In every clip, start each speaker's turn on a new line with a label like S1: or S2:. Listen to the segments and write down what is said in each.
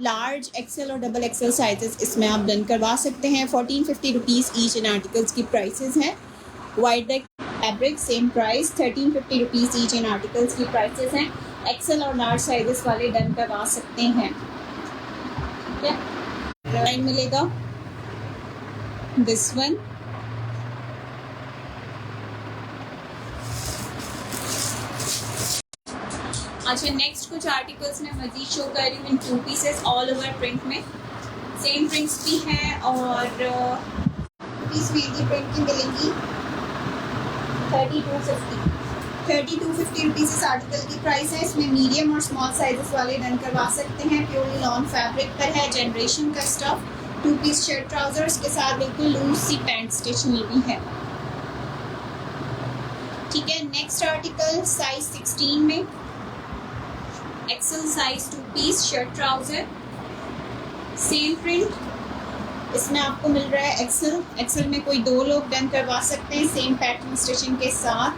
S1: Large, Excel और double XL sizes इसमें आप डन करवा सकते हैं। 1450 रुपीज़ ईच इन आर्टिकल्स की प्राइसेस हैं। White deck fabric same price, 1350 rupees each in articles की प्राइसेस हैं। एक्सेल और लार्ज साइजेस वाले डन करवा सकते हैं। ठीक है, लाइन मिलेगा दिस वन। अच्छा, नेक्स्ट कुछ आर्टिकल्स मैं मजीद शो कर रही हूँ इन 2 पीसेस ऑल ओवर प्रिंट में। सेम प्रिंट्स भी हैं और पीस वेली प्रिंट की मिलेंगी 3250 रुपीज़ इस आर्टिकल की प्राइस है। इसमें मीडियम और स्मॉल साइजेस वाले डन करवा सकते हैं। प्योरली लॉन फैब्रिक पर है, जनरेशन का स्टफ। 2 पीस शर्ट ट्राउजर्स के साथ बिल्कुल लूज सी पैंट स्टिच मिली है। ठीक है, नेक्स्ट आर्टिकल साइज 16 में XL size 2 piece shirt trouser, same print. इसमें आपको मिल रहा है एक्सेल में कोई 2 लोग डन करवा सकते हैं सेम पैटर्न स्टिचिंग के साथ।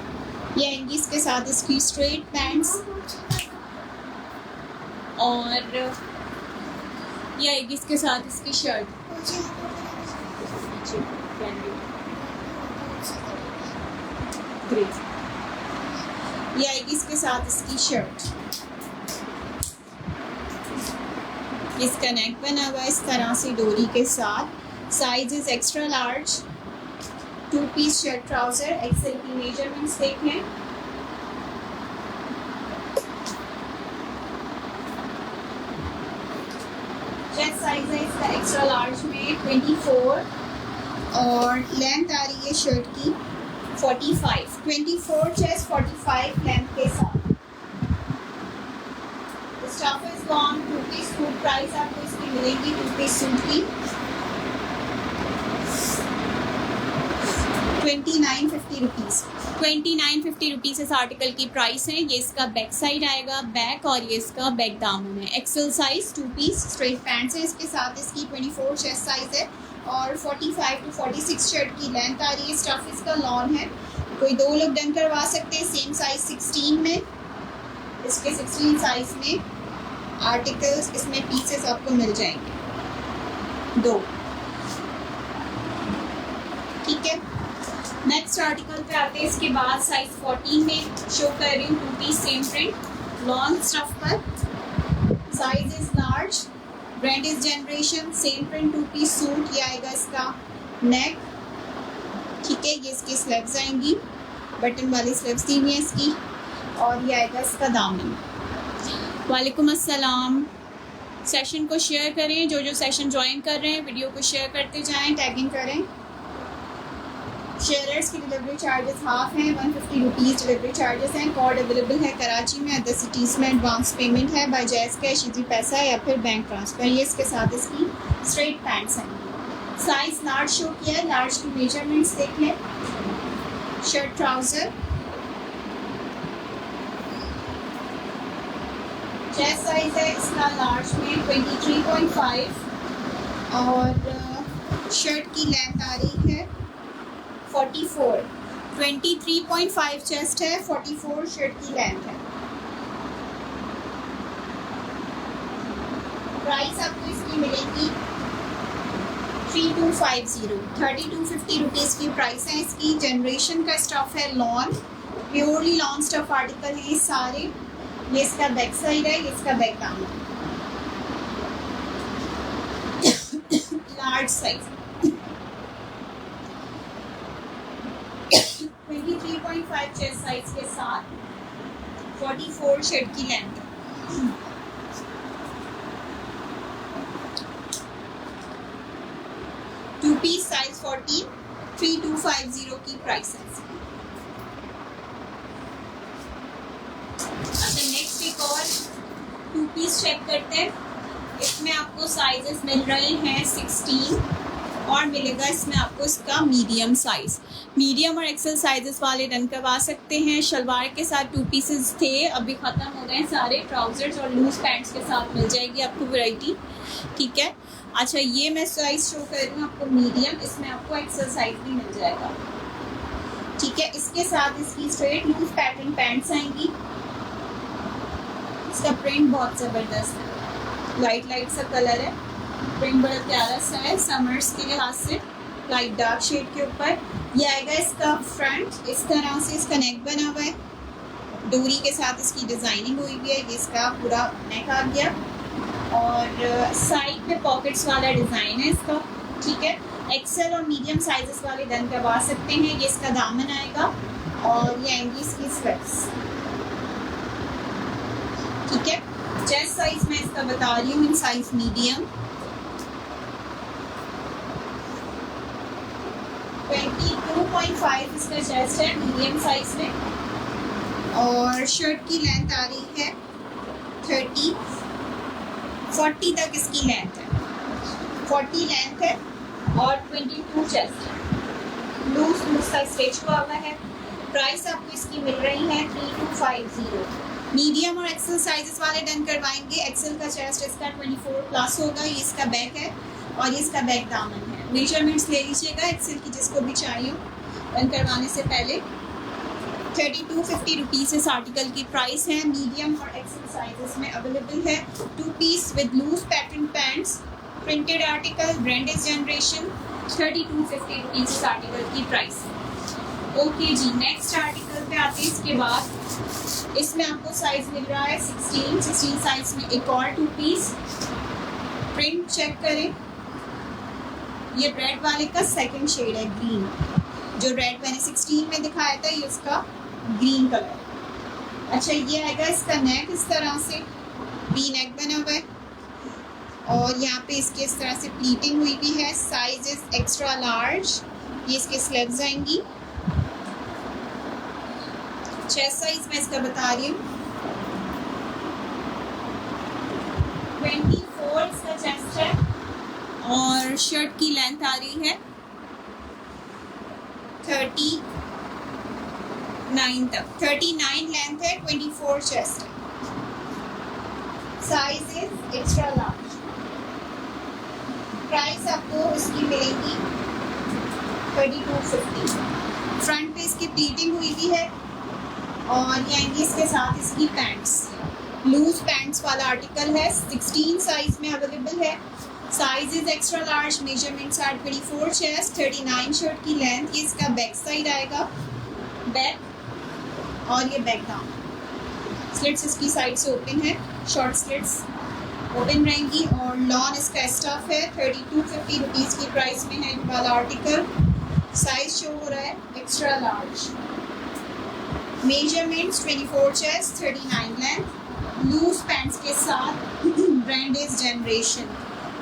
S1: ये एंगीज के साथ इसकी स्ट्रेट पैंट्स और ये एंगीज के साथ इसकी शर्ट। ये एंगीज के साथ इसकी शर्ट। इसका नेक बना हुआ है इस तरह से डोरी के साथ। Size is extra large. 2 piece shirt trouser. XL की मेजरमेंट्स देखें। चेस्ट साइज है इसका एक्स्ट्रा लार्ज में 24 और लेंथ आ रही है शर्ट की 45। 24 चेस्ट, 45 लेंथ के साथ। Stuff is long. 2 piece suit price आपको इसकी मिलेगी 2 पीस सूट की 2950 रुपीज़। 2950 रुपीज़ इस आर्टिकल की प्राइस है। ये इसका बैक साइड आएगा, बैक, और ये इसका बैक दामन है। XL size 2 piece straight pants है इसके साथ। इसकी 24 चेस्ट साइज है और 45 to 46 शर्ट की लेंथ आ रही है। स्टफ इसका लॉन है। कोई 2 लोग डन करवा सकते हैं सेम साइज 16 में। इसके 16 साइज में आर्टिकल्स, इसमें पीसेस आपको मिल जाएंगे 2। ठीक है, नेक्स्ट आर्टिकल पे आते हैं। इसके बाद साइज 14 में शो कर रही हूँ 2 piece same print long stuff पर। Size is large, brand is generation, same print 2 piece suit. ये आएगा इसका नेक। ठीक है, ये इसकी स्लीव्स आएंगी, बटन वाली स्लीव्स दी हुई है इसकी, और ये आएगा इसका दामन। वालेकुम अस्सलाम। सेशन को शेयर करें, जो सेशन ज्वाइन कर रहे हैं वीडियो को शेयर करते जाएं, टैगिंग करें। शेयरर्स की डिलीवरी चार्जेस हाफ हैं, 150 रुपीज़ डिलीवरी चार्जेस हैं। कोड अवेलेबल है कराची में, अदर सिटीज़ में एडवांस पेमेंट है बाय जायज़ कैश, इजी पैसा या फिर बैंक ट्रांसफ़र। ये इसके साथ इसकी स्ट्रेट पैंट्स हैं। साइज लार्ज शो किया है, लार्ज की मेजरमेंट्स देख लें। शर्ट ट्राउज़र, चेस्ट साइज है इसका लार्ज में 23.5 और शर्ट की लेंथ आ रही है 44। 23.5 चेस्ट है, 44 शर्ट की लेंथ है। प्राइस आपको इसकी मिलेगी 3250। 3250 रुपीज़ की प्राइस है इसकी। जनरेशन का स्टफ है lawn, purely lawn stuff article है ये सारे। ये इसका बैक साइड है, ये इसका बैक दामन। लार्ज साइज 23.5 चेस्ट साइज के साथ 44 शर्ट की लेंथ। टू पीस साइज 14, 3250 की प्राइस है। अच्छा, नेक्स्ट एक और 2 पीस चेक करते हैं। इसमें आपको साइजेस मिल रहे हैं 16 और मिलेगा इसमें आपको इसका मीडियम साइज। मीडियम और एक्सेल साइजेस वाले डन करवा सकते हैं। शलवार के साथ 2 पीसेस थे, अभी ख़त्म हो गए हैं सारे। ट्राउजर्स और लूज पैंट्स के साथ मिल जाएगी आपको वैरायटी। ठीक है, अच्छा ये मैं साइज शो कर रही हूँ आपको मीडियम, इसमें आपको एक्सेल साइज भी मिल जाएगा। ठीक है, इसके साथ इसकी स्ट्रेट लूज पैटर्न पैंट्स आएंगी। इसका प्रिंट बहुत ज़बरदस्त है। लाइट सा कलर है, प्रिंट बड़ा प्यारा सा है समर्स के लिहाज से, लाइट डार्क शेड के ऊपर। ये आएगा इसका फ्रंट, इस तरह से इसका नेक बना हुआ है, डोरी के साथ इसकी डिज़ाइनिंग हुई हुई है। ये इसका पूरा नेक आ गया और साइड में पॉकेट्स वाला डिज़ाइन है इसका, ठीक है। एक्सेल और मीडियम साइजेस वाले डन करवा सकते हैं। ये इसका दामन आएगा और ये आएंगी इसकी स्लिप्स, ठीक है। चेस्ट साइज मैं इसका बता रही हूँ इन साइज मीडियम, 22.5 इसका चेस्ट है मीडियम साइज में, और शर्ट की लेंथ आ रही है 40 तक इसकी लेंथ है, 40 लेंथ है और 22 चेस्ट है। लूज का स्टिच हुआ हुआ है। प्राइस आपको इसकी मिल रही है 3250। मीडियम और एक्सेल साइजेस वाले डन करवाएंगे। एक्सेल का चेस्ट इसका 24 प्लस होगा। ये इसका बैक है और ये इसका बैक दामन है। मेजरमेंट्स ले लीजिएगा एक्सेल की जिसको भी चाहिए डन करवाने से पहले। 3250 रुपीज़ इस आर्टिकल की प्राइस है। मीडियम और एक्सेल साइजेस में अवेलेबल है। 2 piece with loose pattern pants, printed article, brand is generation, 3250 rupees इस आर्टिकल की price. Okay ji, next article पे आते हैं। इसके बाद इसमें आपको साइज मिल रहा है 16 साइज में एक और 2 पीस। प्रिंट चेक करें, ये रेड वाले का सेकंड शेड है ग्रीन, जो रेड मैंने 16 में दिखाया था ये उसका ग्रीन कलर। अच्छा, ये आएगा इसका नेक इस तरह से वी नेक बना हुआ है और यहाँ पे इसके इस तरह से प्लीटिंग हुई भी है। Size is extra large. ये इसके स्लीव्स आएंगी। चेस्ट साइज मैं इसका बता रही हूँ 24 इसका चेस्ट है और शर्ट की लेंथ आ रही है 39 तक। 39 लेंथ है, 24 चेस्ट है। Size is extra large. Price आपको इसकी मिलेगी 3250। फ्रंट पे इसकी प्लीटिंग हुई भी है और ये आएंगी इसके साथ इसकी पैंट्स। लूज पैंट्स वाला आर्टिकल है। 16 साइज में अवेलेबल है। Size is extra large. Measurements are 24 chest, 39 shirt की लेंथ। ये इसका बैक साइड आएगा, बैक, और ये बैक डाउन। स्लिट्स इसकी साइड से ओपन है, शॉर्ट स्लिट्स ओपन रहेंगी और लॉन इसका स्टफ है। 3250 रुपीज़ की प्राइस में है वाला आर्टिकल। साइज शो हो रहा है extra large. Measurements 24 chest, 39 length. Loose pants के साथ brand is generation.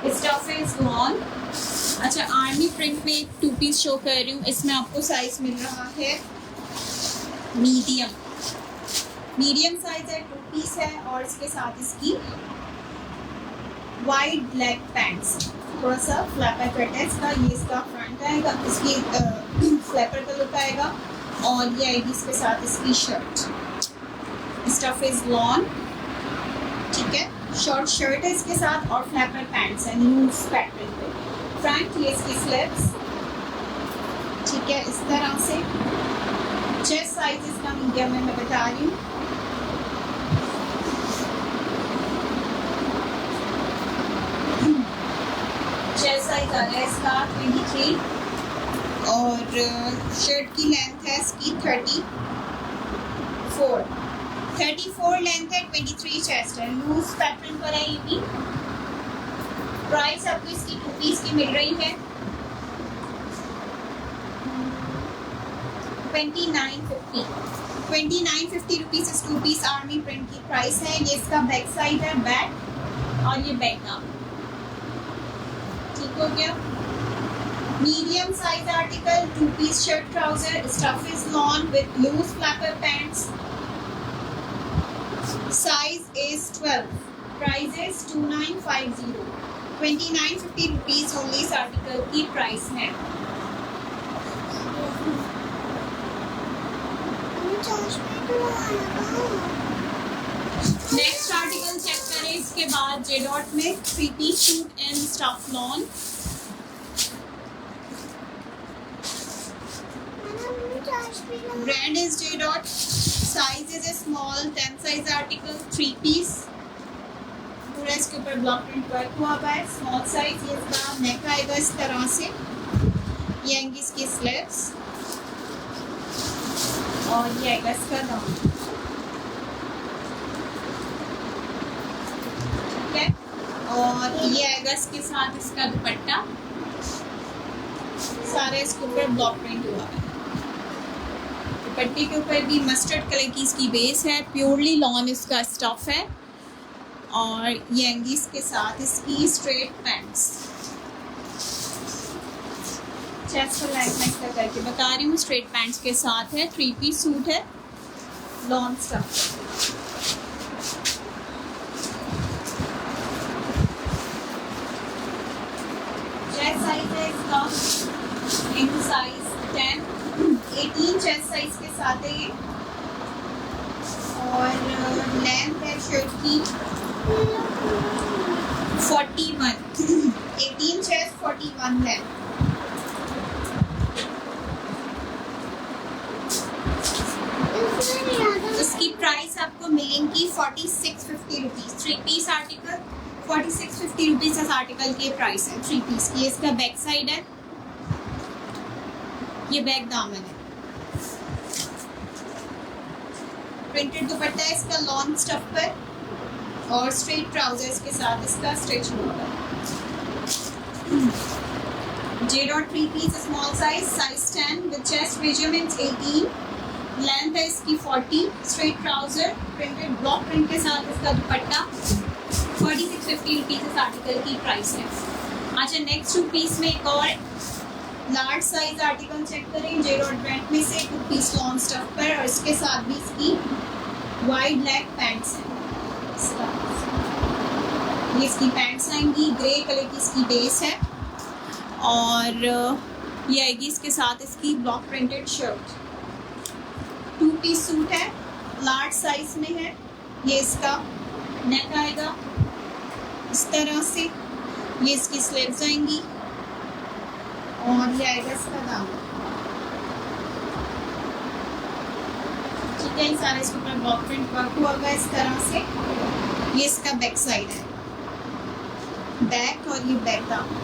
S1: Stuff is lawn. अच्छा, आर्मी प्रिंट में एक 2 पीस शो कर रही हूँ। इसमें आपको साइज मिल रहा है मीडियम। मीडियम साइज है, 2 पीस है और इसके साथ इसकी वाइट ब्लैक पैंट्स। थोड़ा सा फ्लैपर कट है इसका। ये इसका फ्रंट आएगा, इसकी फ्लैपर कलर का आएगा और ये आएगी इसके साथ इसकी शर्ट। स्टफ इज लॉन, ठीक है। शॉर्ट शर्ट है इसके साथ और फ्लैपर पैंट्स है लूज पैटर्न पे। फ्रंट ये इसकी स्लीव्स, ठीक है, इस तरह से। चेस्ट साइज इसका मीडियम में मैं बता रही हूँ। चेस्ट साइज आ रहा है इसका 23 और शर्ट की लेंथ है इसकी 34 लेंथ है, 23 चेस्ट है। लूज पैटर्न पर है ये भी। प्राइस आपको इसकी 2 पीस की मिल रही है 2950 रुपीज़ इस 2 पीस आर्मी प्रिंट की प्राइस है। ये इसका बैक साइड है, बैक, और ये बैक डाउन। ठीक हो गया। Medium size article, 2 piece shirt trouser. Stuff is lawn with loose flapper pants. Size is 12। Price is 2950। 2950 rupees only इस आर्टिकल की प्राइस है। नेक्स्ट आर्टिकल चेक करें। इसके बाद जे डॉट में 3 piece suit and stuff lawn. Brand is J dot. Size is a small 10 size article, 3 piece. पूरा इसके ऊपर ब्लॉक प्रिंट वर्क हुआ हुआ है। स्मॉल साइज ये इसका नेक आएगा इस तरह से, ये आएंगी इसकी स्लीव्स और ये आएगा इसका दामन। ठीक है, और ये आएगा इसके साथ इसका दुपट्टा, सारे इसके ऊपर ब्लॉक प्रिंट हुआ है। दुपट्टे के ऊपर भी मस्टर्ड कलर की इसकी बेस है, प्योरली लॉन इसका स्टफ है। और ये आएंगी इसके साथ इसकी स्ट्रेट पैंट्स। चेस्ट और लेग में इसका करके बता रही हूँ, स्ट्रेट पैंट्स के साथ है। 3 पीस सूट है, लॉन्ग स्टफ। चेस्ट साइज है इसका इन साइज 10, 18 चेस्ट साइज के साथ है ये। और लेंथ है शर्ट की 41, 18 चेस्ट 41 लेंथ। इसकी प्राइस आपको मिलेंगी 4650 रुपीज़। 3 पीस आर्टिकल 4650 रुपीज़ इस आर्टिकल की प्राइस है 3 पीस की। इसका बैक साइड है, ये बैक दामन है। प्रिंटेड दुपट्टा है इसका लॉन्ग स्टफ पर और स्ट्रेट ट्राउजर्स के साथ इसका स्टिच हुआ है। J.3 piece small size 10 with chest measurements 18, length है इसकी 40, straight trouser printed block print के साथ इसका दुपट्टा। 4650 रुपीज़ इस आर्टिकल की प्राइस है। अच्छा, नेक्स्ट 2 पीस में एक और लार्ज साइज आर्टिकल चेक करें। J.Dot ब्रांड में से 2 पीस लॉन्ग स्टफ पर और इसके साथ भी इसकी वाइड लेग पैंट्स हैं। ये इसकी पैंट्स आएंगी, ग्रे कलर की इसकी बेस है और ये आएगी इसके साथ इसकी block printed shirt. 2 piece suit है, लार्ज साइज में है। ये इसका नेक आएगा इस तरह से, ये इसकी स्लीव्स आएंगी और ये आएगा इसका दामन। ठीक है, सारे इसके ऊपर ब्लॉक प्रिंट वर्क हुआ होगा इस तरह से। ये इसका बैक साइड है, बैक और ये बैक दामन।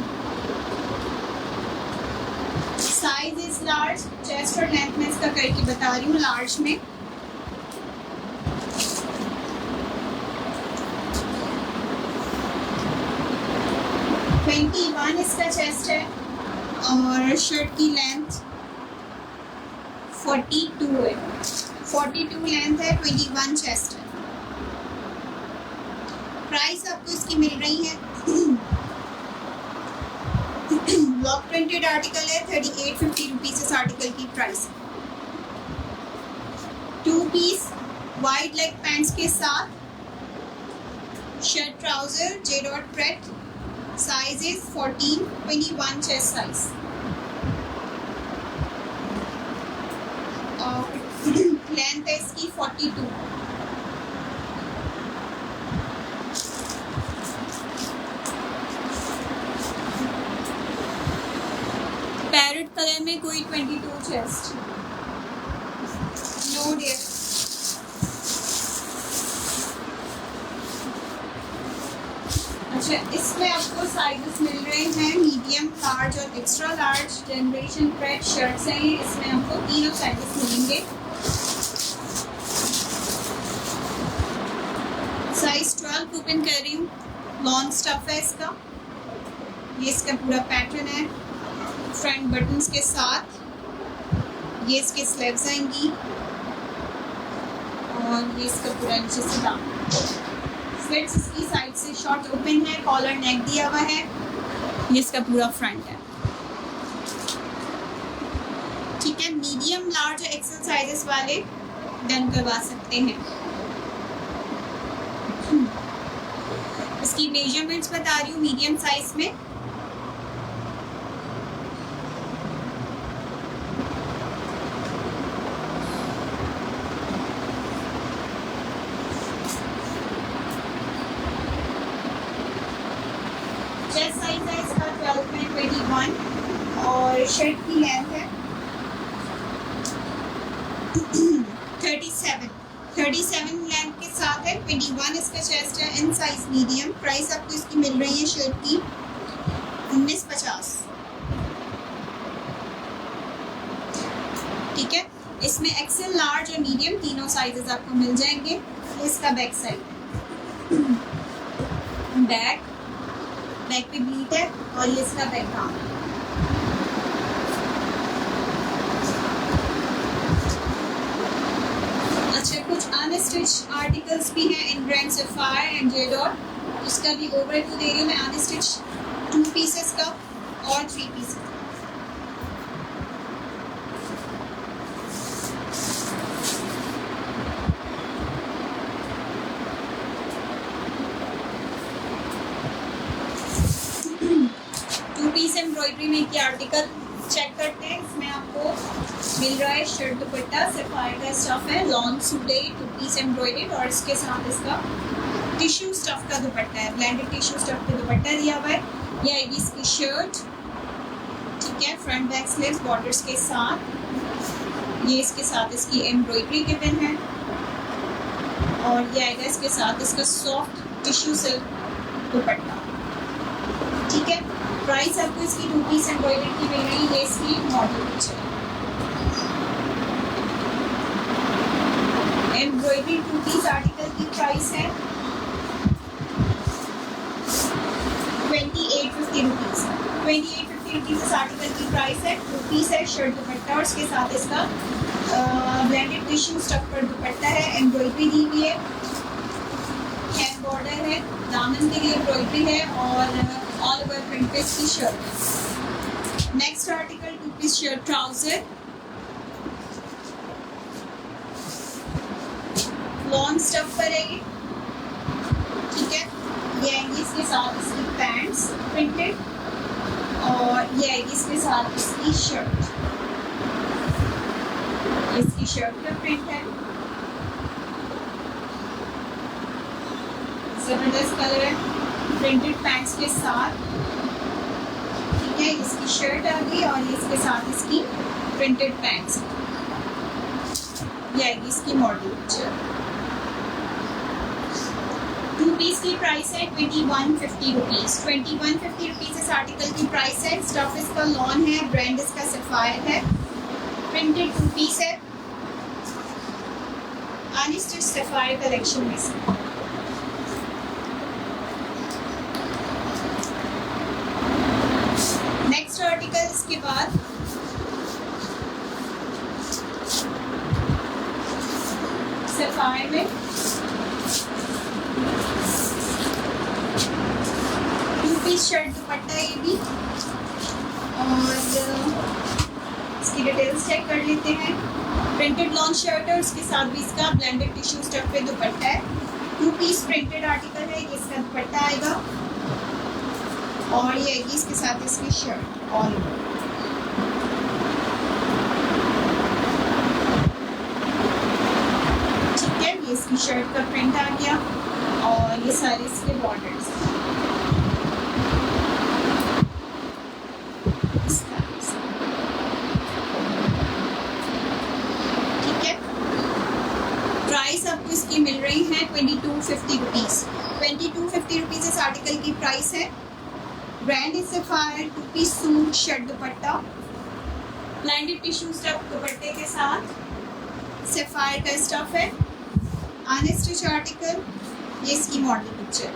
S1: साइज इज लार्ज, चेस्ट और लेंथ में इसका करके बता रही हूँ। लार्ज में 21 इसका चेस्ट है और शर्ट की लेंथ 42 है। 42 लेंथ है, 21 चेस्ट है। प्राइस आपको इसकी मिल रही है ब्लॉक प्रिंटेड आर्टिकल है 3850 रुपीज़ इस आर्टिकल की price. 2 piece wide leg pants के साथ shirt trouser J.Dot pret, size is 14, 21 chest size और लेंथ है इसकी 42। पैरेट कलर में कोई 22 चेस्ट नो डियर। अच्छा, इसमें आपको साइजेस मिल रहे हैं मीडियम, लार्ज और extra large. Generation parade shirts हैं ये, इसमें आपको तीनों साइजेस मिलेंगे। साइज 12 ओपन कर रही हूँ। लॉन्ग स्टफ है इसका, ये इसका पूरा पैटर्न है फ्रंट बटन्स के साथ। ये इसके स्लीव्स आएंगी और ये इसका पूरा नीचे से दामन। स्लिट्स इसकी साइड से शॉर्ट ओपन है, कॉलर नेक दिया हुआ है। ये इसका पूरा फ्रंट है। ठीक है, मीडियम, लार्ज और एक्सेल साइजेस वाले डन करवा सकते हैं। इसकी मेजरमेंट्स बता रही हूँ मीडियम साइज में। चेस्ट साइज है इसका 12 में 21 और शर्ट की लेंथ है 37। 37 लेंथ के साथ है, 21 इसका चेस्ट है, इन साइज मीडियम। प्राइस आपको इसकी मिल रही है शर्ट की 1950। ठीक है, इसमें एक्सेल, लार्ज और मीडियम तीनों साइजेस आपको मिल जाएंगे। इसका बैक साइड, बैक पे ब्लीट है और ये इसका बैकग्राउंड। अच्छा, कुछ अनस्टिच आर्टिकल्स भी हैं इन brand Sapphire and J dot, उसका भी ओवरव्यू दे रही हूँ मैं। अनस्टिच 2 पीसेस का और 3 पीसेस का। एम्ब्रॉयडरी में की आर्टिकल चेक करते हैं। इसमें आपको मिल रहा है शर्ट दुपट्टा, सफायर का स्टफ है, लॉन्ग सूट है, 2 पीस एम्ब्रॉयडर्ड और इसके साथ इसका टिश्यू स्टफ का दुपट्टा है, ब्लेंडेड टिश्यू स्टफ का दुपट्टा दिया हुआ है। ये आएगी इसकी शर्ट। ठीक है, फ्रंट बैक स्लीव्स बॉर्डर्स के साथ। ये इसके साथ इसकी एम्ब्रॉयडरी गिवन है और ये आएगा इसके साथ इसका सॉफ्ट टिश्यू सिल्क दुपट्टा। ठीक है, प्राइस आपको इसकी 2 पीस एम्ब्रॉयडरी की मिल रही है। ये इसकी model picture, embroidery 2 piece article की प्राइस है 2850 रुपीज़। 2850 रुपीज़ इस आर्टिकल की प्राइस है। 2 पीस है, शर्ट दुपट्टा और इसके साथ इसका ब्लेंडेड टिश्यू स्टफ पर दुपट्टा है, एम्ब्रॉयडरी दी हुई है, हैंड बॉर्डर है, दामन के लिए एम्ब्रॉयडरी है और ऑल ओवर प्रिंट पे इसकी शर्ट है। Next article 2 piece shirt trouser, long stuff पर है ये। ठीक है, ये आएगी इसके साथ इसकी पैंट्स प्रिंटेड और ये आएगी इसके साथ इसकी शर्ट। इसकी शर्ट का प्रिंट है, जबरदस्त कलर है, प्रिंटेड पैंट्स के साथ। ठीक है, इसकी शर्ट आ गई और इसके साथ इसकी प्रिंटेड पैंट्स। ये आएगी इसकी मॉडल पिक्चर। 2 पीस की प्राइस है 2150 रुपीज़। 2150 रुपीज़ इस आर्टिकल की प्राइस है। स्टफ इसका लॉन है, ब्रांड इसका सफायर है, प्रिंटेड 2 पीस है, अनस्टिच सफायर कलेक्शन में से। नेक्स्ट आर्टिकल इसके बाद सफायर में 2 पीस शर्ट दुपट्टा, ये भी। और इसकी डिटेल्स चेक कर लेते हैं। प्रिंटेड लॉन्ग शर्ट है, उसके साथ भी इसका ब्लेंडेड टिश्यू स्टफ पे दुपट्टा है। 2 पीस प्रिंटेड आर्टिकल है, ये इसका दुपट्टा आएगा और ये आएगी इसके साथ इसकी शर्ट ऑल ओवर। ठीक है, ये इसकी शर्ट का प्रिंट आ गया और ये सारे इसके बॉर्डर्स। ठीक है, प्राइस आपको इसकी मिल रही है 2250 रुपीज़। 2250 रुपीज़ इस आर्टिकल की प्राइस है। Brand is Sapphire, 2 piece suit shirt dupatta, blended tissue stuff दुपट्टे के साथ, सफायर का स्टफ है, अनस्टिच आर्टिकल। ये इसकी मॉडल पिक्चर।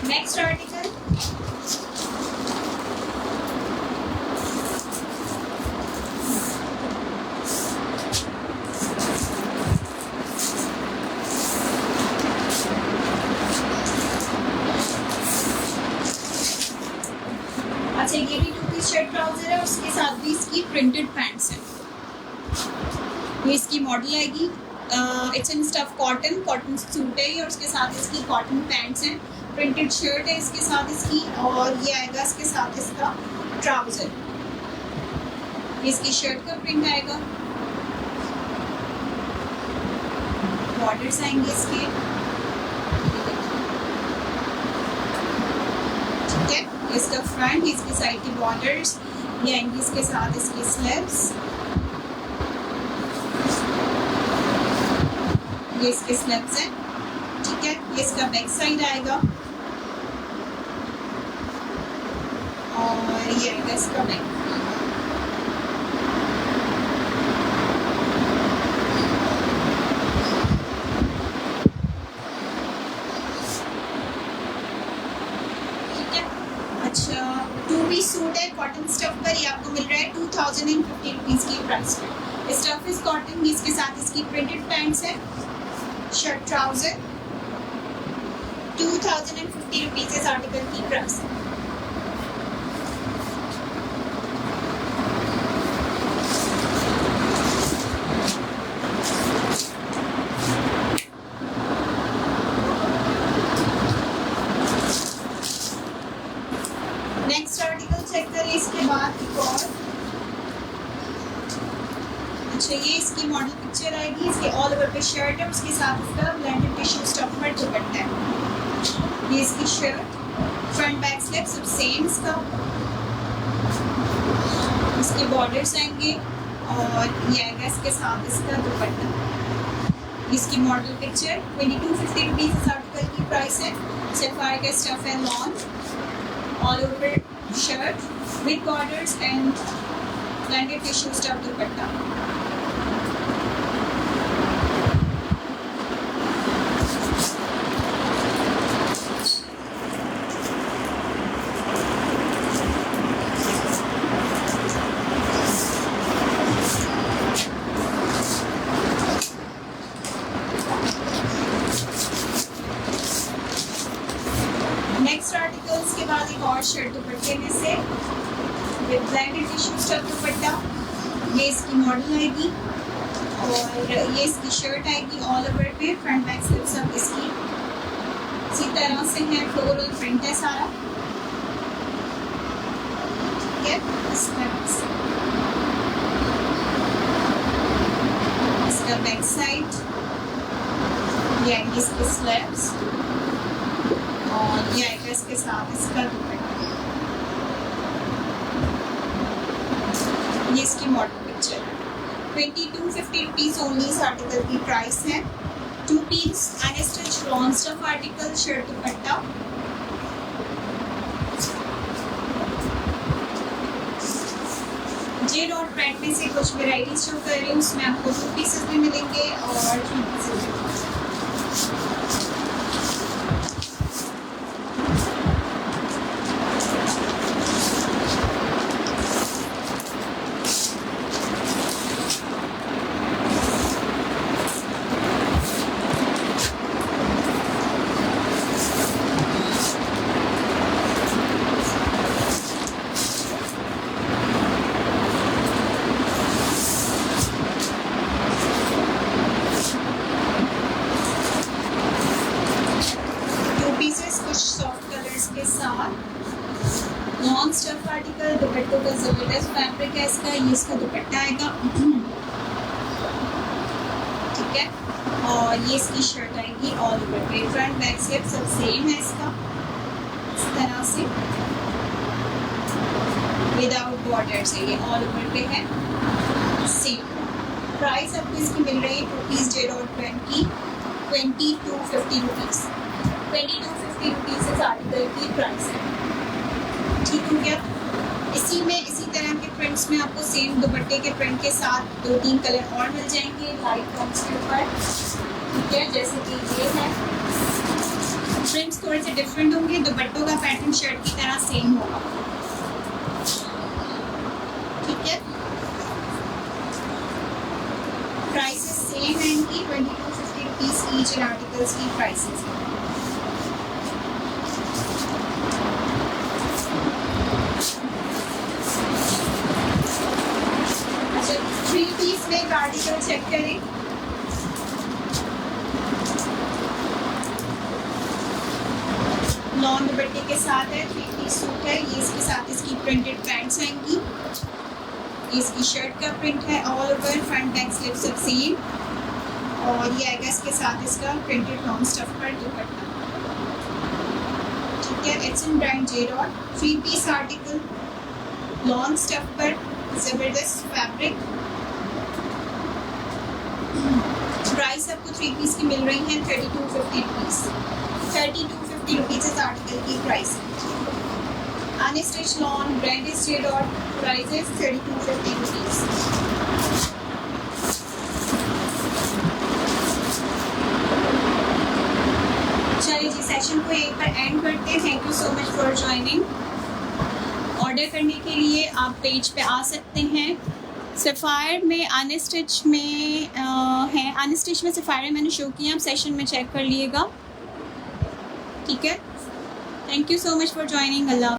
S1: नेक्स्ट आर्टिकल अच्छा, ये भी 2 पीस शर्ट ट्राउजर है, उसके साथ भी इसकी प्रिंटेड पैंट्स है। ये इसकी मॉडल आएगी। It's in stuff cotton suit है ये और उसके साथ इसकी कॉटन पैंट्स हैं। प्रिंटेड शर्ट है इसके साथ इसकी और ये आएगा इसके साथ इसका ट्राउजर। ये इसकी शर्ट का प्रिंट आएगा, बॉर्डर्स आएंगे इसके। इसका फ्रंट, इसकी साइड की बॉर्डर्स, ये आएंगी इसके साथ इसकी स्लीव्स, ये इसके स्लीव्स हैं, ठीक है। ये इसका बैक साइड आएगा और ये आएगा इसका बैक। अच्छा, 2 पीस सूट है कॉटन स्टफ पर, ये आपको मिल रहा है 2050 रुपीज़ की प्राइस पर। स्टफ इज कॉटन, इसके साथ इसकी प्रिंटेड पैंट्स है, शर्ट ट्राउजर, 2050 रुपीज़ इस आर्टिकल की प्राइस है। नेक्स्ट आर्टिकल चेक करें इसके बाद एक और। अच्छा, ये इसकी मॉडल पिक्चर आएगी, इसके ऑल ओवर पे शर्ट है, उसके साथ इसका ब्लेंडेड टिश्यू स्टफ पर दुपट्टा है। ये इसकी शर्ट, फ्रंट बैक स्लिप सब सेम इसका, इसके बॉर्डर्स आएंगे और ये आएगा इसके साथ इसका दुपट्टा। इसकी मॉडल पिक्चर 2250 रुपीज़ इस आर्टिकल की प्राइस है। सैफायर का स्टफ है lawn, all over shirt with borders and blended tissue stuff dupatta. Next articles के बाद एक और शर्ट दुपट्टे में से विद ब्लेंडेड टिश्यू स्टफ दुपट्टा। ये इसकी मॉडल आएगी और ये इसकी शर्ट आएगी ऑल ओवर पे, फ्रंट बैक स्लिप सब इसकी इसी तरह से है, फ्लोरल प्रिंट है सारा, ठीक है। इस तरह से इसका बैक साइड, ये आएंगी इसकी स्लीव्स और ये आएगा इसके साथ इसका दुपट्टा। ये इसकी मॉडल पिक्चर है। 2250 रुपीज़ ओनली इस आर्टिकल की प्राइस है। 2 piece unstitch lawn stuff article, shirt dupatta. J dot brand में से कुछ वेराइटीज शो कर रही हूँ, उसमें आपको 2 पीसेस भी मिलेंगे और 3 पीसेस भी मिलेंगे। लॉन्ग स्टफ आर्टिकल, दुपट्टों का जबरदस्त फैब्रिक है इसका, ये इसका दुपट्टा आएगा, ठीक है। और ये इसकी शर्ट आएगी ऑल ओवर पे, फ्रंट बैक स्लिप सब सेम है इसका, इस तरह से विदाउट बॉर्डर से ये ऑल ओवर पे है सेम। प्राइस आपको इसकी मिल रही है रुपीज़ J.20 2250 रुपीज़, 2250 रुपीज़ इस आर्टिकल की प्राइस है, ठीक हो गया। इसी में इसी तरह के प्रिंट्स में आपको सेम दुपट्टे के प्रिंट के साथ 2-3 कलर और मिल जाएंगे लाइट टॉप्स के ऊपर, ठीक है। जैसे कि ये है, प्रिंट्स थोड़े से डिफरेंट होंगे, दुपट्टों का पैटर्न शर्ट की तरह सेम होगा, ठीक है। प्राइसेस सेम है इनकी, 2250 रुपीज़ ईच इन आर्टिकल्स की प्राइसेस है। एक आर्टिकल चेक करें, लॉन दुपट्टे के साथ है, 3 पीस सूट है, ये इसके साथ इसकी प्रिंटेड पैंट्स आएंगी, ये इसकी शर्ट का प्रिंट है all over, front back slip सब सेम और ये आएगा इसके साथ इसका प्रिंटेड लॉन्ग स्टफ पर दुपट्टा, ठीक है, it's in brand J dot, 3 piece article, long stuff पर जबरदस्त फैब्रिक। प्राइस आपको 3 पीस की मिल रही है 3250 रुपीज़। 3250 रुपीज़ इस आर्टिकल की प्राइस है। Unstitch lawn, brand is J dot, price is 3250 rupees. चलिए जी, सेशन को एक बार एंड करते हैं। Thank you so much for joining. Order करने के लिए आप पेज पे आ सकते हैं। सफ़ायर में अनस्टिच में है, अनस्टिच में सफ़ायर मैंने शो किया, आप सेशन में चेक कर लीजिएगा। ठीक है, thank you so much for joining. Allah.